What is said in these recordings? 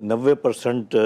90%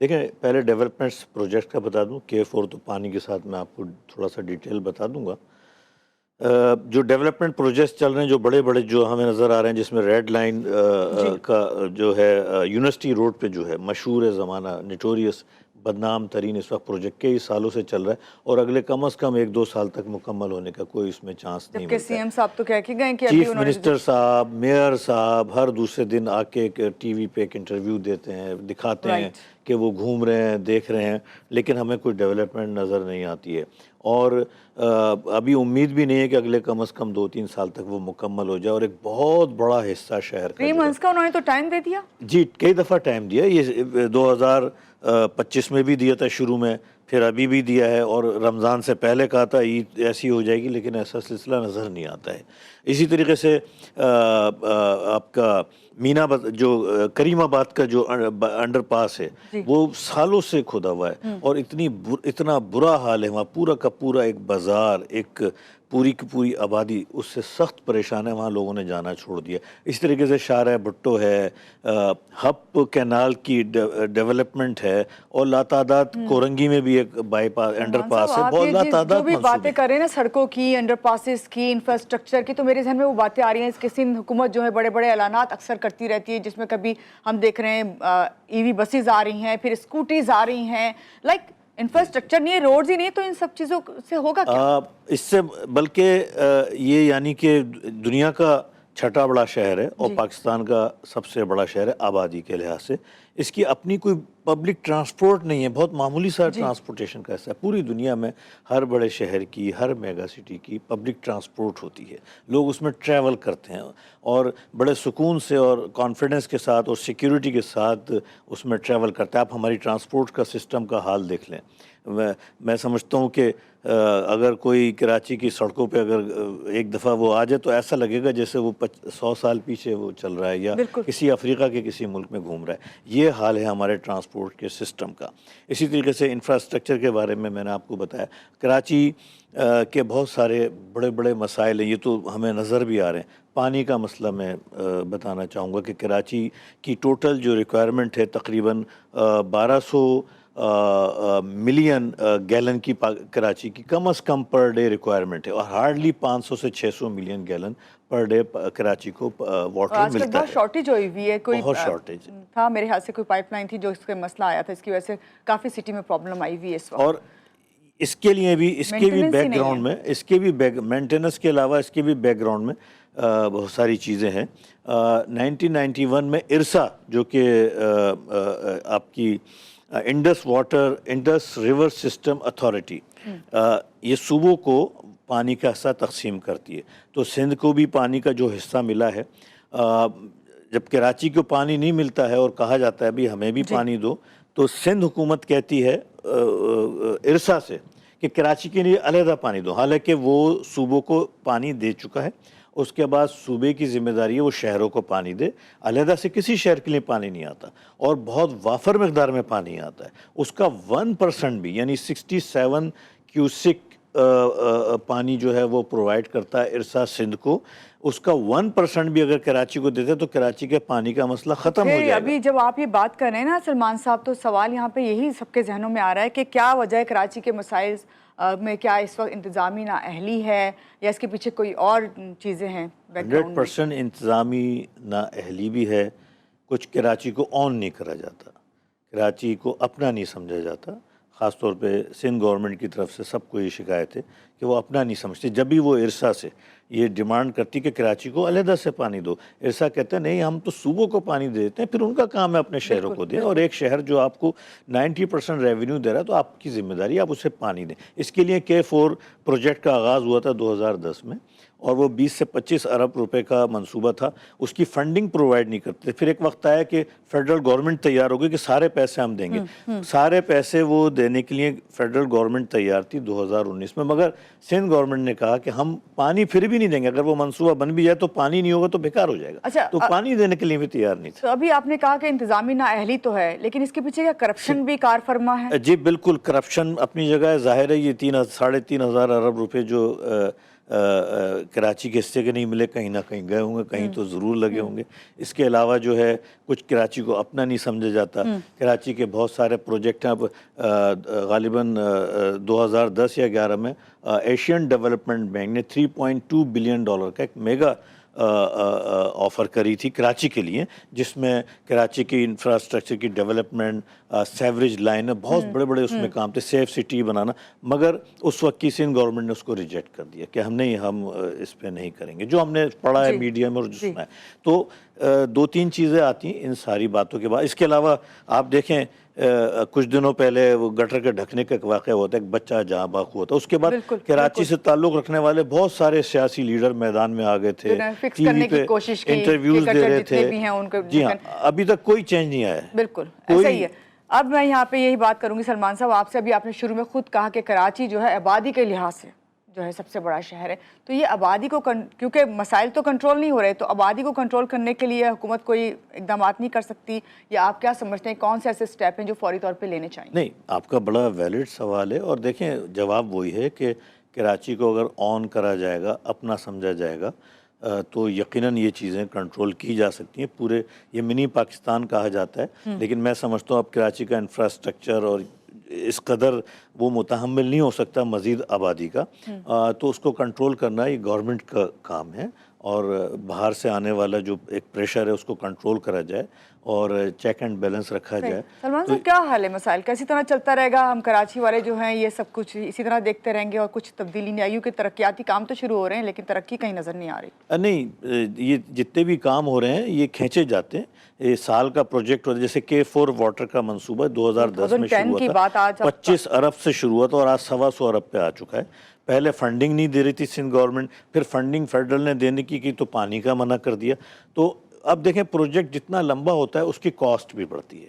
دیکھیں پہلے developments project کا بتا دوں، K4 تو پانی کے ساتھ میں آپ کو تھوڑا سا ڈیٹیل بتا دوں گا۔ جو ڈیولپمنٹ پروجیکٹس چل رہے ہیں جو بڑے بڑے جو ہمیں نظر آ رہے ہیں، جس میں ریڈ لائن کا جو ہے یونیورسٹی روڈ پہ جو ہے مشہور ہے زمانہ نٹوریس بدنام ترین اس وقت پروجیکٹ کئی سالوں سے چل رہا ہے اور اگلے کم از کم 1-2 سال تک مکمل ہونے کا کوئی اس میں چانس نہیں جبکہ سی ایم صاحب تو کہہ کے گئے کہ چیف منسٹر صاحب، میئر صاحب ہر دوسرے دن آ کے ٹی وی پہ ایک انٹرویو دیتے ہیں، دکھاتے ہیں کہ وہ گھوم رہے ہیں، دیکھ رہے ہیں، لیکن ہمیں کوئی ڈیولپمنٹ نظر نہیں آتی ہے اور ابھی امید بھی نہیں ہے کہ اگلے کم از کم 2-3 سال تک وہ مکمل ہو جائے اور ایک بہت بڑا حصہ شہر کا 3 منتھس کا انہوں نے تو ٹائم دے دیا جی کئی دفعہ ٹائم دیا، یہ 2025 میں بھی دیا تھا شروع میں، پھر ابھی بھی دیا ہے اور رمضان سے پہلے کہا تھا عید ایسی ہو جائے گی، لیکن ایسا سلسلہ نظر نہیں آتا ہے۔ اسی طریقے سے آپ کا مینا جو کریم آباد کا جو انڈر پاس ہے وہ سالوں سے کھدا ہوا ہے اور اتنا برا حال ہے وہاں، پورا کا پورا ایک بازار، ایک پوری کی پوری آبادی اس سے سخت پریشان ہے، وہاں لوگوں نے جانا چھوڑ دیا۔ اس طریقے سے شارع بھٹو ہے، ہپ کینال کی ڈیولپمنٹ ہے اور لاتعداد کورنگی میں بھی ایک بائی پاس انڈر پاس ہے، بہت لاتعداد جو بھی باتیں کر رہے ہیں نا سڑکوں کی، انڈر پاسز کی، انفراسٹرکچر کی، تو میرے ذہن میں وہ باتیں آ رہی ہیں اس کے سندھ حکومت جو ہے بڑے بڑے اعلانات اکثر کرتی رہتی ہے، جس میں کبھی ہم دیکھ رہے ہیں ای وی بسیز آ رہی ہیں، پھر اسکوٹیز آ رہی ہیں، لائک انفراسٹرکچر نہیں ہے، روڈز ہی نہیں ہے، تو ان سب چیزوں سے ہوگا کیا؟ اس سے بلکہ یہ یعنی کہ دنیا کا چھٹا بڑا شہر ہے اور پاکستان کا سب سے بڑا شہر ہے آبادی کے لحاظ سے، اس کی اپنی کوئی پبلک ٹرانسپورٹ نہیں ہے، بہت معمولی سا ٹرانسپورٹیشن کا حصہ ہے۔ پوری دنیا میں ہر بڑے شہر کی، ہر میگا سٹی کی پبلک ٹرانسپورٹ ہوتی ہے، لوگ اس میں ٹریول کرتے ہیں اور بڑے سکون سے اور کانفیڈنس کے ساتھ اور سیکیورٹی کے ساتھ اس میں ٹریول کرتے ہیں۔ آپ ہماری ٹرانسپورٹ کا سسٹم کا حال دیکھ لیں، میں سمجھتا ہوں کہ اگر کوئی کراچی کی سڑکوں پہ اگر ایک دفعہ وہ آ جائے تو ایسا لگے گا جیسے وہ 100 سال پیچھے وہ چل رہا ہے یا کسی افریقہ کے کسی ملک میں گھوم رہا ہے۔ یہ حال ہے ہمارے ٹرانسپورٹ کے سسٹم کا۔ اسی طریقے سے انفراسٹرکچر کے بارے میں نے آپ کو بتایا، کراچی کے بہت سارے بڑے بڑے مسائل ہیں، یہ تو ہمیں نظر بھی آ رہے ہیں۔ پانی کا مسئلہ میں بتانا چاہوں گا کہ کراچی کی ٹوٹل جو ریکوائرمنٹ ہے تقریباً 1200 ملین گیلن کی کراچی کی کم از کم پر ڈے ریکوائرمنٹ ہے اور ہارڈلی 500 سے 600 million gallon per day Karachi کو واٹر ملتا ہے۔ بہت شارٹیج ہوئی ہوئی ہے، کوئی بہت شارٹیج تھا میرے خیال سے، کوئی پائپ لائن تھی جو اس کا مسئلہ آیا تھا، اس کی وجہ سے کافی سٹی میں پرابلم آئی ہوئی ہے اس وقت۔ اور اس کے لیے بھی اس کے بھی بیک گراؤنڈ میں، اس کے بھی مینٹیننس کے علاوہ اس کے بھی بیک گراؤنڈ میں بہت ساری چیزیں ہیں۔ 1991 میں ارسا جو کہ آپ کی انڈس ریور سسٹم اتھارٹی، یہ صوبوں کو پانی کا حصہ تقسیم کرتی ہے، تو سندھ کو بھی پانی کا جو حصہ ملا ہے۔ جب کراچی کو پانی نہیں ملتا ہے اور کہا جاتا ہے بھی ہمیں بھی پانی دو، تو سندھ حکومت کہتی ہے ارسا سے کہ کراچی کے لیے علیحدہ پانی دو، حالانکہ وہ صوبوں کو پانی دے چکا ہے۔ اس کے بعد صوبے کی ذمہ داری ہے وہ شہروں کو پانی دے، علیحدہ سے کسی شہر کے لیے پانی نہیں آتا اور بہت وافر مقدار میں پانی آتا ہے۔ اس کا 1% بھی یعنی 67 کیوسک پانی جو ہے وہ پرووائڈ کرتا ہے ارسا سندھ کو، اس کا 1% بھی اگر کراچی کو دیتے تو کراچی کے پانی کا مسئلہ ختم ہو جائے گا۔ ابھی جب آپ یہ بات کر رہے ہیں نا سلمان صاحب، تو سوال یہاں پہ یہی سب کے ذہنوں میں آ رہا ہے کہ کیا وجہ ہے کراچی کے مسائل میں؟ کیا اس وقت انتظامی نااہلی ہے یا اس کے پیچھے کوئی اور چیزیں ہیں؟ 100% انتظامی نااہلی بھی ہے، کچھ کراچی کو آن نہیں کرا جاتا، کراچی کو اپنا نہیں سمجھا جاتا، خاص طور پہ سندھ گورنمنٹ کی طرف سے سب کو یہ شکایت ہے کہ وہ اپنا نہیں سمجھتے۔ جب بھی وہ ارسا سے یہ ڈیمانڈ کرتی کہ کراچی کو علیحدہ سے پانی دو، ارسا کہتے ہیں نہیں ہم تو صوبوں کو پانی دے دیتے ہیں، پھر ان کا کام ہے اپنے شہروں کو دیں، اور ایک شہر جو آپ کو 90% ریونیو دے رہا ہے تو آپ کی ذمہ داری ہے آپ اسے پانی دیں۔ اس کے لیے K4 پروجیکٹ کا آغاز ہوا تھا 2010 میں اور وہ 20 سے 25 ارب روپے کا منصوبہ تھا، اس کی فنڈنگ پرووائڈ نہیں کرتے۔ پھر ایک وقت آیا کہ فیڈرل گورنمنٹ تیار ہو گئی کہ سارے پیسے ہم دیں گے، سارے پیسے وہ دینے کے لیے فیڈرل گورنمنٹ تیار تھی 2019 میں، مگر سندھ گورنمنٹ نے کہا کہ ہم پانی پھر بھی نہیں دیں گے، اگر وہ منصوبہ بن بھی جائے تو پانی نہیں ہوگا تو بیکار ہو جائے گا، تو پانی دینے کے لیے بھی تیار نہیں تھا۔ تو ابھی آپ نے کہا کہ انتظامی نااہلی تو ہے، لیکن اس کے پیچھے کیا کرپشن بھی کار فرما ہے؟ جی بالکل، کرپشن اپنی جگہ ہے، ظاہر ہے یہ 3,500 ارب روپے جو کراچی کے حصے کے نہیں ملے، کہیں نہ کہیں گئے ہوں گے، کہیں تو ضرور لگے ہوں گے۔ اس کے علاوہ جو ہے کچھ کراچی کو اپنا نہیں سمجھا جاتا۔ کراچی کے بہت سارے پروجیکٹ ہیں، اب غالباً 2010 یا 11 میں ایشین ڈیولپمنٹ بینک نے $3.2 بلین کا ایک میگا آفر کری تھی کراچی کے لیے، جس میں کراچی کی انفراسٹرکچر کی ڈیولپمنٹ، سیوریج لائن، بہت بڑے بڑے اس میں کام تھے، سیف سٹی بنانا، مگر اس وقت کی سندھ گورنمنٹ نے اس کو ریجیکٹ کر دیا کہ ہم اس پہ نہیں کریں گے، جو ہم نے پڑھا ہے میڈیا میں اور جو سنا ہے۔ تو دو تین چیزیں آتی ہیں ان ساری باتوں کے بعد۔ اس کے علاوہ آپ دیکھیں کچھ دنوں پہلے وہ گٹر کے ڈھکنے کا ایک واقعہ ہوتا ہے، ایک بچہ جہاں باق ہوا تھا، اس کے بعد کراچی سے تعلق رکھنے والے بہت سارے سیاسی لیڈر میدان میں آ گئے تھے، ٹی وی پہ انٹرویوز دے رہے تھے۔ جی ہاں، ابھی تک کوئی چینج نہیں آیا ہے۔ بالکل ایسا ہی ہے۔ اب میں یہاں پہ یہی بات کروں گی سلمان صاحب آپ سے، ابھی آپ نے شروع میں خود کہا کہ کراچی جو ہے آبادی کے لحاظ سے جو ہے سب سے بڑا شہر ہے، تو یہ آبادی کو کیونکہ مسائل تو کنٹرول نہیں ہو رہے، تو آبادی کو کنٹرول کرنے کے لیے حکومت کوئی اقدامات نہیں کر سکتی، یا آپ کیا سمجھتے ہیں کون سے ایسے سٹیپ ہیں جو فوری طور پہ لینے چاہیے؟ نہیں، آپ کا بڑا ویلڈ سوال ہے، اور دیکھیں جواب وہی ہے کہ کراچی کو اگر آن کرا جائے گا، اپنا سمجھا جائے گا، تو یقیناً یہ چیزیں کنٹرول کی جا سکتی ہیں۔ پورے یہ منی پاکستان کہا جاتا ہے، لیکن میں سمجھتا ہوں اب کراچی کا انفراسٹرکچر اور اس قدر وہ متحمل نہیں ہو سکتا مزید آبادی کا، تو اس کو کنٹرول کرنا یہ گورنمنٹ کا کام ہے، اور باہر سے آنے والا جو ایک پریشر ہے اس کو کنٹرول کرا جائے اور چیک اینڈ بیلنس رکھا جائے۔ سلمان صاحب کیا حال ہے مسائل کا؟ اسی طرح چلتا رہے گا، ہم کراچی والے جو ہیں یہ سب کچھ اسی طرح دیکھتے رہیں گے اور کچھ تبدیلی نہیں آئی؟ کیونکہ ترقیاتی کام تو شروع ہو رہے ہیں لیکن ترقی کہیں نظر نہیں آ رہی۔ نہیں، یہ جتنے بھی کام ہو رہے ہیں یہ کھینچے جاتے ہیں۔ یہ سال کا پروجیکٹ ہوتا ہے، جیسے K4 واٹر کا منصوبہ 2010 میں شروع ہوا تھا، 25 ارب سے شروع ہوا تھا اور آج 125 ارب پہ آ چکا ہے۔ پہلے فنڈنگ نہیں دے رہی تھی سندھ گورنمنٹ، پھر فنڈنگ فیڈرل نے دینے کی تو پانی کا منع کر دیا۔ تو اب دیکھیں پروجیکٹ جتنا لمبا ہوتا ہے اس کی کاسٹ بھی بڑھتی ہے،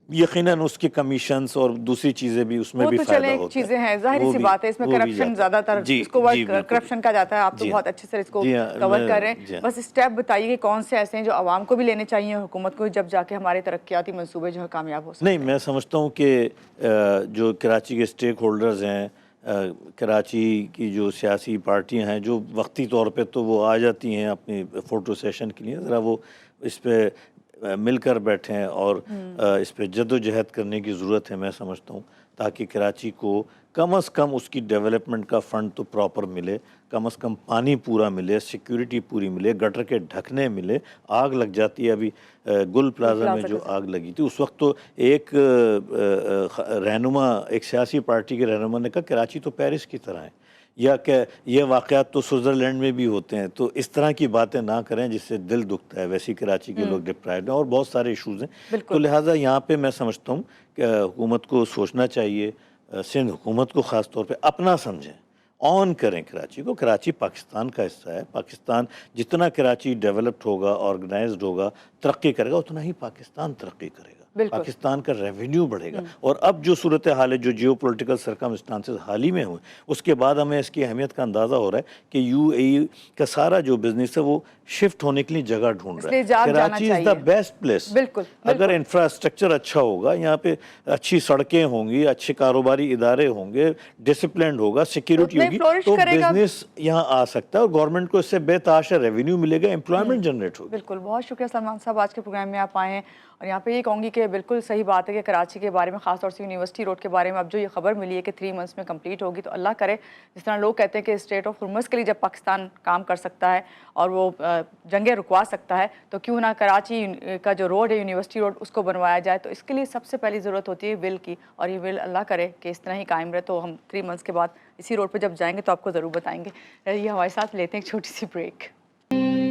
یقیناً اس کی کمیشنز اور دوسری چیزیں بھی اس میں بھی فائدہ ہوتا ہے۔ چیزیں ہیں، ظاہری سی بات ہے، اس میں کرپشن زیادہ تر، اس کو کرپشن کا جاتا ہے، آپ تو بہت اچھے سے اس کو کور کر رہے ہیں۔ بس اسٹیپ بتائیے کہ کون سے ایسے ہیں جو عوام کو بھی لینے چاہیے، حکومت کو، جب جا کے ہمارے ترقیاتی منصوبے جو ہے کامیاب ہو سکتے ہیں۔ نہیں، میں سمجھتا ہوں کہ جو کراچی کے سٹیک ہولڈرز ہیں، کراچی کی جو سیاسی پارٹیاں ہیں، جو وقتی طور پہ تو وہ آ جاتی ہیں اپنی فوٹو سیشن کے لیے، ذرا وہ اس پہ مل کر بیٹھیں اور اس پہ جد و جہد کرنے کی ضرورت ہے، میں سمجھتا ہوں، تاکہ کراچی کو کم از کم اس کی ڈیولپمنٹ کا فنڈ تو پراپر ملے، کم از کم پانی پورا ملے، سیکیورٹی پوری ملے، گٹر کے ڈھکنے ملے۔ آگ لگ جاتی ہے، ابھی گل پلازا میں جو آگ لگی تھی اس وقت تو ایک رہنما، ایک سیاسی پارٹی کے رہنما نے کہا کراچی تو پیرس کی طرح ہے، یا کہ یہ واقعات تو سوئٹزرلینڈ میں بھی ہوتے ہیں۔ تو اس طرح کی باتیں نہ کریں جس سے دل دکھتا ہے، ویسی کراچی کے لوگ ڈپرائیوڈ ہیں اور بہت سارے ایشوز ہیں۔ تو لہٰذا یہاں پہ میں سمجھتا ہوں کہ حکومت کو سوچنا چاہیے، سندھ حکومت کو خاص طور پہ اپنا سمجھیں، آن کریں کراچی کو۔ کراچی پاکستان کا حصہ ہے، پاکستان جتنا کراچی ڈیولپڈ ہوگا، آرگنائزڈ ہوگا، ترقی کرے گا، اتنا ہی پاکستان ترقی کرے گا، پاکستان کا ریونیو بڑھے گا۔ اور اب جو صورتحال ہے، جو جیو پولیٹیکل سرکمسٹانسز حال ہی میں ہوئے، اس کے بعد ہمیں اس کی اہمیت کا اندازہ ہو رہا ہے کہ UAE کا سارا جو بزنس ہے وہ شفٹ ہونے کے لیے جگہ ڈھونڈ رہا ہے۔ کراچی از دا بیسٹ پلیس۔ اگر انفراسٹرکچر اچھا ہوگا، یہاں پہ اچھی سڑکیں ہوں گی، اچھے کاروباری ادارے ہوں گے، ڈسپلنڈ ہوگا، سیکیورٹی ہوگی، تو بزنس یہاں آ سکتا ہے اور گورنمنٹ کو اس سے بے تحاشا ریونیو ملے گا، امپلائمنٹ جنریٹ ہوگی۔ بالکل، بہت شکریہ سلمان صاحب، آج کے پروگرام میں آپ آئے ہیں، اور یہاں پہ یہ کہوں گی کہ بالکل صحیح بات ہے کہ کراچی کے بارے میں، خاص طور سے یونیورسٹی روڈ کے بارے میں اب جو یہ خبر ملی ہے کہ 3 منتھس میں کمپلیٹ ہوگی، تو اللہ کرے جس طرح لوگ کہتے ہیں کہ اسٹیٹ آف ہرمز کے لیے جب پاکستان کام کر سکتا ہے اور وہ جنگیں رکوا سکتا ہے، تو کیوں نہ کراچی کا جو روڈ ہے یونیورسٹی روڈ اس کو بنوایا جائے۔ تو اس کے لیے سب سے پہلی ضرورت ہوتی ہے ول کی، اور یہ ول اللہ کرے کہ اس طرح ہی قائم رہے۔ تو ہم 3 منتھس کے بعد اسی روڈ پہ جب جائیں گے تو آپ کو ضرور بتائیں گے۔ یہ ہمارے ساتھ لیتے ہیں ایک چھوٹی سی بریک۔